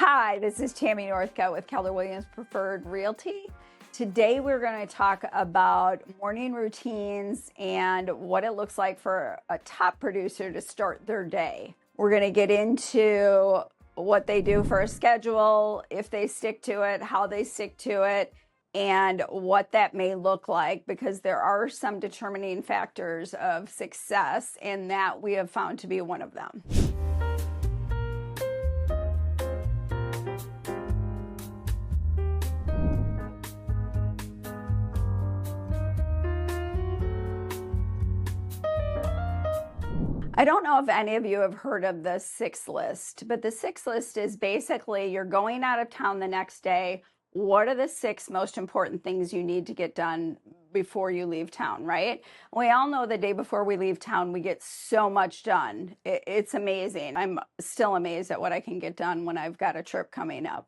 Hi, this is Tammy Northcutt with Keller Williams Preferred Realty. Today we're going to talk about morning routines and what it looks like for a top producer to start their day. We're going to get into what they do for a schedule, if they stick to it, how they stick to it, and what that may look like, because there are some determining factors of success, and that we have found to be one of them. I don't know if any of you have heard of the 6 list, but the 6 list is basically you're going out of town the next day. What are the 6 most important things you need to get done before you leave town, right? We all know the day before we leave town, we get so much done. It's amazing. I'm still amazed at what I can get done when I've got a trip coming up.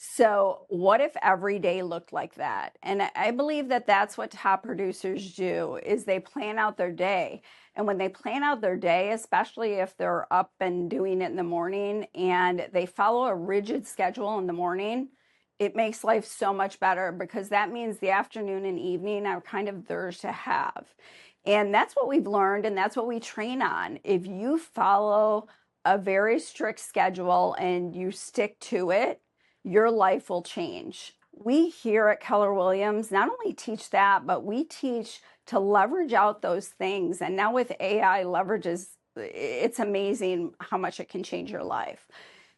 So what if every day looked like that? And I believe that that's what top producers do, is they plan out their day. And when they plan out their day, especially if they're up and doing it in the morning and they follow a rigid schedule in the morning, it makes life so much better, because that means the afternoon and evening are kind of theirs to have. And that's what we've learned, and that's what we train on. If you follow a very strict schedule and you stick to it, your life will change. We here at Keller Williams not only teach that, but we teach to leverage out those things. And now with AI leverages, it's amazing how much it can change your life.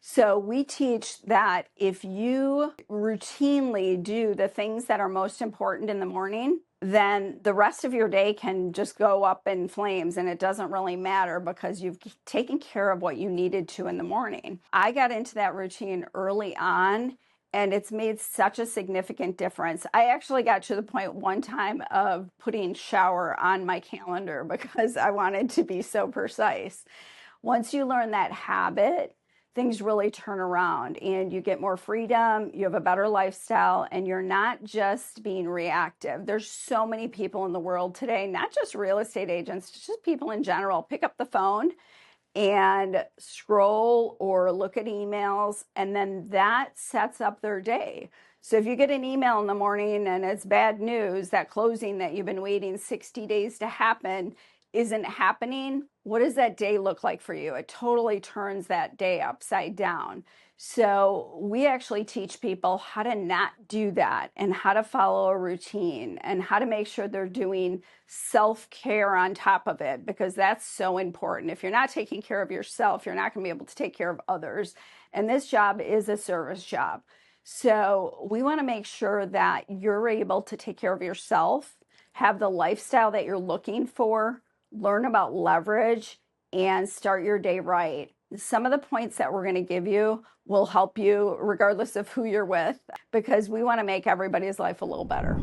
So we teach that if you routinely do the things that are most important in the morning, then the rest of your day can just go up in flames, and it doesn't really matter because you've taken care of what you needed to in the morning. I got into that routine early on, and it's made such a significant difference. I actually got to the point one time of putting shower on my calendar because I wanted to be so precise. Once you learn that habit, things really turn around and you get more freedom, you have a better lifestyle, and you're not just being reactive. There's so many people in the world today, not just real estate agents, just people in general, pick up the phone and scroll or look at emails, and then that sets up their day. So if you get an email in the morning and it's bad news, that closing that you've been waiting 60 days to happen isn't happening, what does that day look like for you? It totally turns that day upside down. So we actually teach people how to not do that, and how to follow a routine, and how to make sure they're doing self-care on top of it, because that's so important. If you're not taking care of yourself, you're not going to be able to take care of others. And this job is a service job. So we want to make sure that you're able to take care of yourself, have the lifestyle that you're looking for, learn about leverage, and start your day right. Some of the points that we're going to give you will help you regardless of who you're with, because we want to make everybody's life a little better.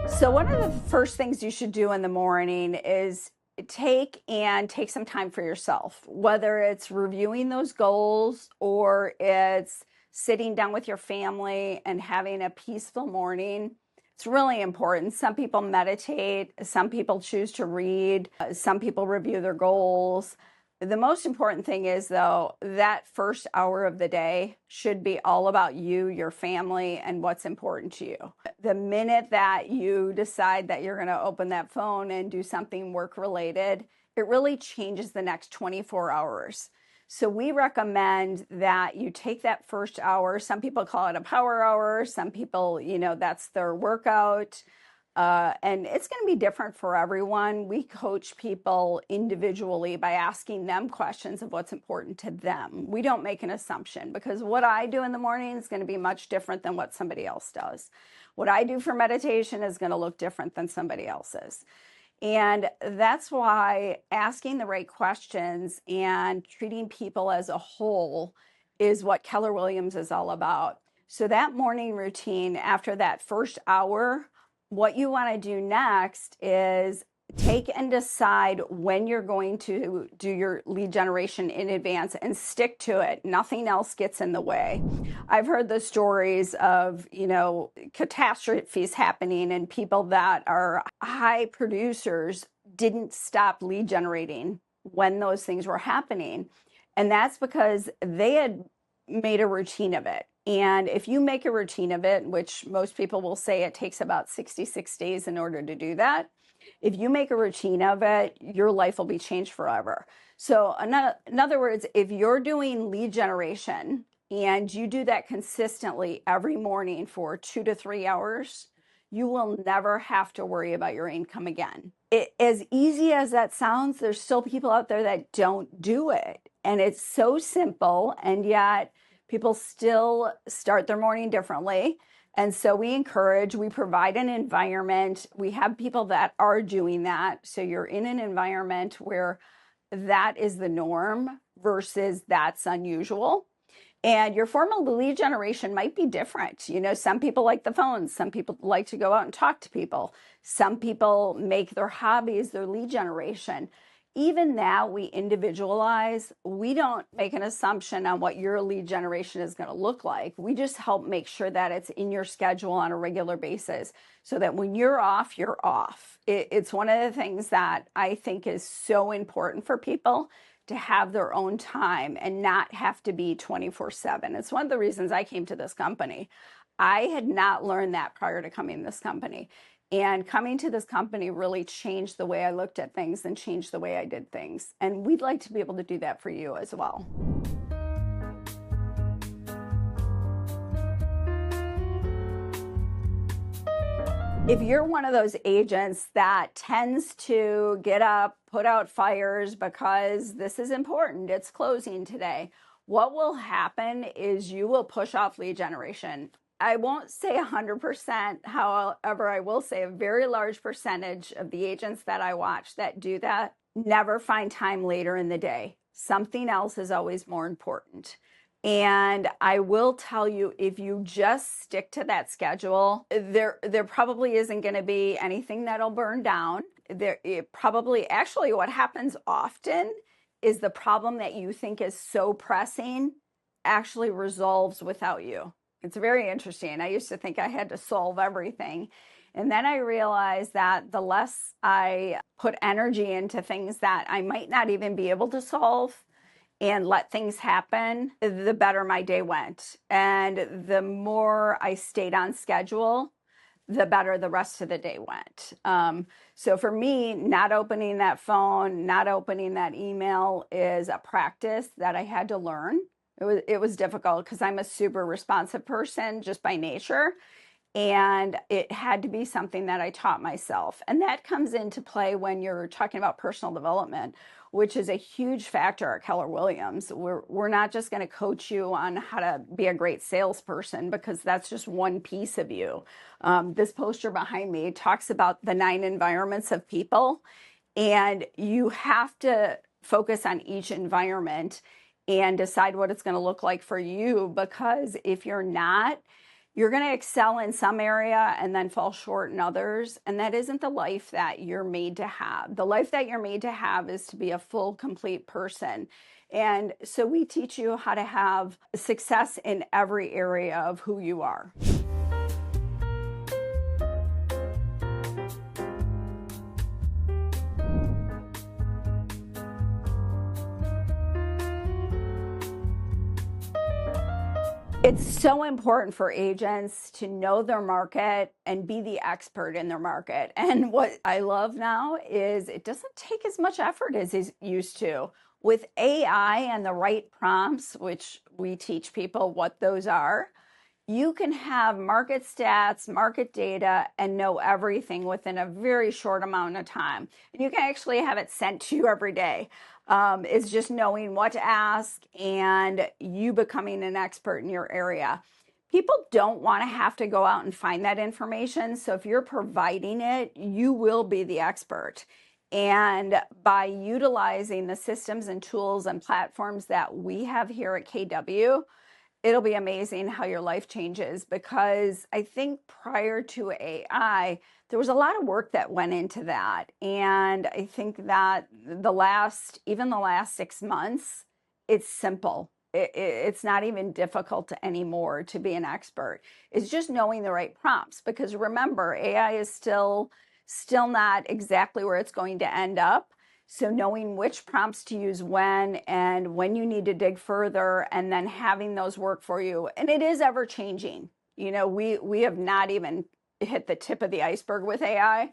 So one of the first things you should do in the morning is take some time for yourself, whether it's reviewing those goals or it's sitting down with your family and having a peaceful morning. It's really important. Some people meditate, some people choose to read, some people review their goals. The most important thing is, though, that first hour of the day should be all about you, your family, and what's important to you. The minute that you decide that you're going to open that phone and do something work-related, it really changes the next 24 hours. So we recommend that you take that first hour. Some people call it a power hour. Some people, that's their workout. And it's going to be different for everyone. We coach people individually by asking them questions of what's important to them. We don't make an assumption, because what I do in the morning is going to be much different than what somebody else does. What I do for meditation is going to look different than somebody else's. And that's why asking the right questions and treating people as a whole is what Keller Williams is all about. So that morning routine, after that first hour, what you want to do next is take and decide when you're going to do your lead generation in advance and stick to it. Nothing else gets in the way. I've heard the stories of, catastrophes happening and people that are high producers didn't stop lead generating when those things were happening. And that's because they had made a routine of it. And if you make a routine of it, which most people will say it takes about 66 days in order to do that, if you make a routine of it, your life will be changed forever. So in other words, if you're doing lead generation and you do that consistently every morning for 2 to 3 hours, you will never have to worry about your income again. As easy as that sounds, there's still people out there that don't do it. And it's so simple, and yet people still start their morning differently. And so we provide an environment. We have people that are doing that. So you're in an environment where that is the norm versus that's unusual. And your form of lead generation might be different. You know, some people like the phones. Some people like to go out and talk to people. Some people make their hobbies their lead generation. Even that we individualize. We don't make an assumption on what your lead generation is going to look like. We just help make sure that it's in your schedule on a regular basis so that when you're off, you're off. It's one of the things that I think is so important for people to have their own time and not have to be 24/7. It's one of the reasons I came to this company. I had not learned that prior to coming to this company. And coming to this company really changed the way I looked at things and changed the way I did things. And we'd like to be able to do that for you as well. If you're one of those agents that tends to get up, put out fires because this is important, it's closing today, what will happen is you will push off lead generation. I won't say 100%, however, I will say a very large percentage of the agents that I watch that do that never find time later in the day. Something else is always more important. And I will tell you, if you just stick to that schedule, there probably isn't going to be anything that'll burn down. Actually, what happens often is the problem that you think is so pressing actually resolves without you. It's very interesting. I used to think I had to solve everything. And then I realized that the less I put energy into things that I might not even be able to solve and let things happen, the better my day went. And the more I stayed on schedule, the better the rest of the day went. So for me, not opening that phone, not opening that email is a practice that I had to learn. It was difficult because I'm a super responsive person just by nature. And it had to be something that I taught myself. And that comes into play when you're talking about personal development, which is a huge factor at Keller Williams. We're not just going to coach you on how to be a great salesperson, because that's just one piece of you. This poster behind me talks about the 9 environments of people, and you have to focus on each environment and decide what it's going to look like for you, because if you're not, you're going to excel in some area and then fall short in others. And that isn't the life that you're made to have. The life that you're made to have is to be a full, complete person. And so we teach you how to have success in every area of who you are. It's so important for agents to know their market and be the expert in their market. And what I love now is it doesn't take as much effort as it used to. With AI and the right prompts, which we teach people what those are, you can have market stats, market data, and know everything within a very short amount of time. And you can actually have it sent to you every day. It's just knowing what to ask and you becoming an expert in your area. People don't want to have to go out and find that information. So if you're providing it, you will be the expert. And by utilizing the systems and tools and platforms that we have here at KW, it'll be amazing how your life changes, because I think prior to AI, there was a lot of work that went into that. And I think that even the last 6 months, it's simple. It's not even difficult anymore to be an expert. It's just knowing the right prompts, because remember, AI is still Still not exactly where it's going to end up. So knowing which prompts to use when and when you need to dig further, and then having those work for you. And it is ever changing. You know, we have not even hit the tip of the iceberg with AI.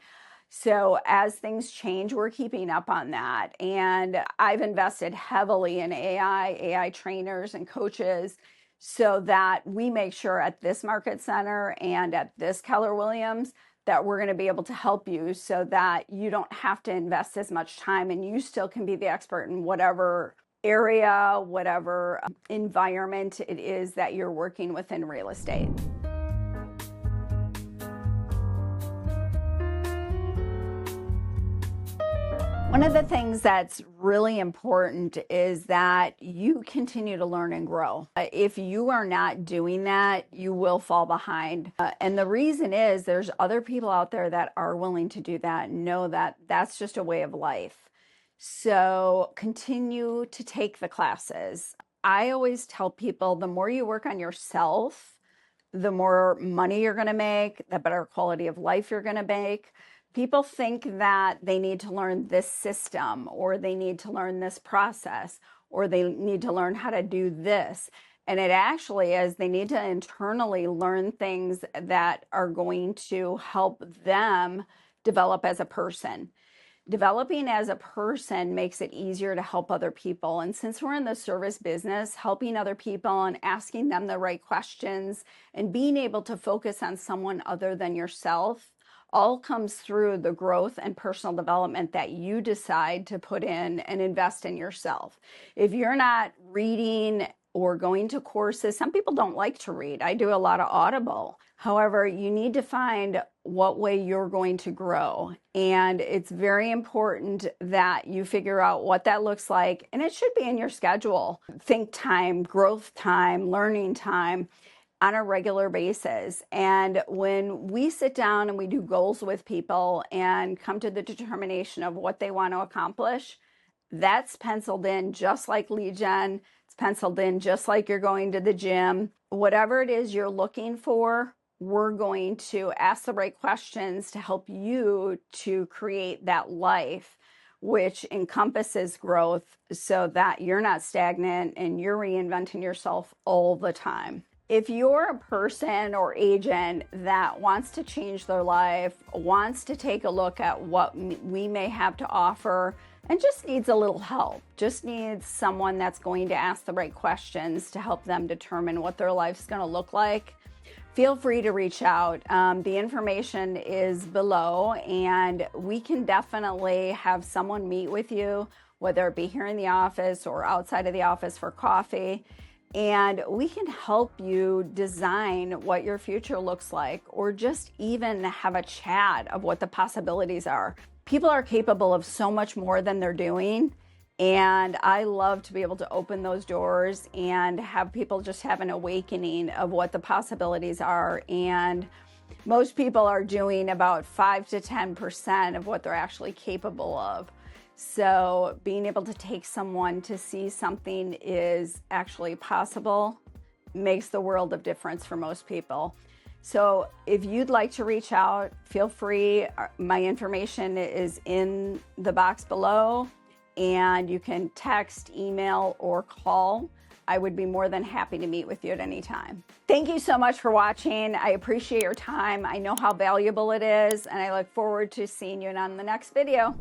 So as things change, we're keeping up on that. And I've invested heavily in AI trainers and coaches so that we make sure at this market center and at this Keller Williams that we're going to be able to help you so that you don't have to invest as much time and you still can be the expert in whatever area, whatever environment it is that you're working with in real estate. One of the things that's really important is that you continue to learn and grow. If you are not doing that, you will fall behind. And the reason is there's other people out there that are willing to do that and know that that's just a way of life. So continue to take the classes. I always tell people the more you work on yourself, the more money you're going to make, the better quality of life you're going to make. People think that they need to learn this system, or they need to learn this process, or they need to learn how to do this. And it actually is they need to internally learn things that are going to help them develop as a person. Developing as a person makes it easier to help other people. And since we're in the service business, helping other people and asking them the right questions and being able to focus on someone other than yourself all comes through the growth and personal development that you decide to put in and invest in yourself. If you're not reading or going to courses, some people don't like to read. I do a lot of Audible. However, you need to find what way you're going to grow. And it's very important that you figure out what that looks like. And it should be in your schedule. Think time, growth time, learning time on a regular basis. And when we sit down and we do goals with people and come to the determination of what they want to accomplish, that's penciled in just like lead gen. It's penciled in just like you're going to the gym. Whatever it is you're looking for, we're going to ask the right questions to help you to create that life which encompasses growth so that you're not stagnant and you're reinventing yourself all the time. If you're a person or agent that wants to change their life, wants to take a look at what we may have to offer, and just needs a little help, just needs someone that's going to ask the right questions to help them determine what their life's going to look like, feel free to reach out. The information is below, and we can definitely have someone meet with you, whether it be here in the office or outside of the office for coffee. And we can help you design what your future looks like, or just even have a chat of what the possibilities are. People are capable of so much more than they're doing. And I love to be able to open those doors and have people just have an awakening of what the possibilities are. And most people are doing about 5 to 10% of what they're actually capable of. So being able to take someone to see something is actually possible makes the world of difference for most people. So if you'd like to reach out, feel free. My information is in the box below, and you can text, email, or call. I would be more than happy to meet with you at any time. Thank you so much for watching. I appreciate your time. I know how valuable it is, and I look forward to seeing you on the next video.